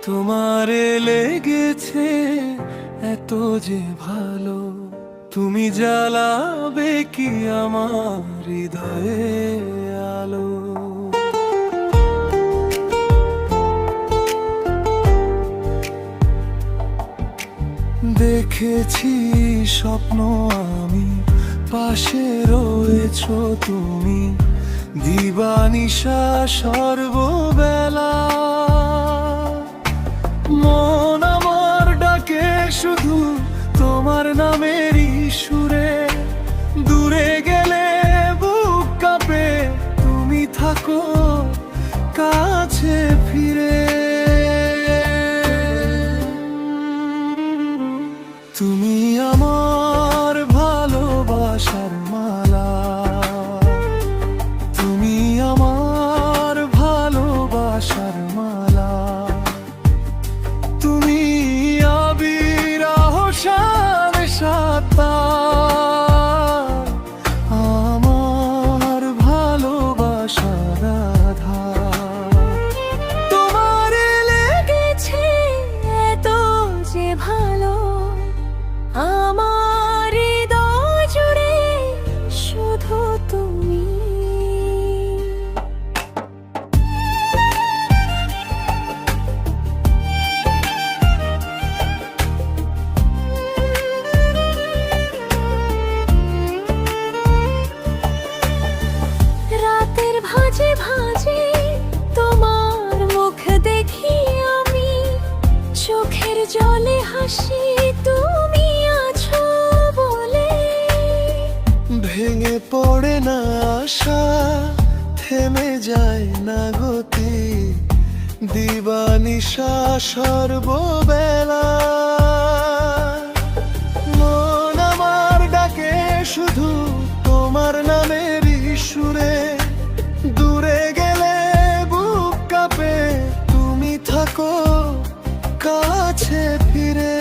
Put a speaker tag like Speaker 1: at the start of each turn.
Speaker 1: তোমারে লেগেছে এত যে ভালো, তুমি জ্বালাবে কি আমার হৃদয়ে আলো। দেখেছি স্বপ্ন আমি, পাশে রয়েছো তুমি, দিবানিশা সর্ববেলা। মন আমার ডাকে শুধু তোমার নামেরই সুরে, দূরে গেলে বুক কাঁপে তুমি থাকো কাছে ফিরে। তুমি আমার ভালোবাসার মালা, তুমি আমার ভালোবাসার মালা, তুমি আবির আহসান সাত্তার, আমার ভালোবাসার আধার।
Speaker 2: তোমারে লেগেছে এত যে ভালো, আমার হৃদয় জুড়ে শুধু তুমি। রাতের ভাঁজে ভাঁজে তোমার মুখ দেখি আমি, চোখের জলে হাসি তুমি আছো বলে।
Speaker 1: ভেঙে পড়ে না আশা, থেমে যায় না গতি, দিবানিশা সর্ববেলা। মন আমার ডাকে শুধু তোমার নামেরই সুরে, দূরে গেলে বুক কাঁপে তুমি থাকো কাছে ফিরে।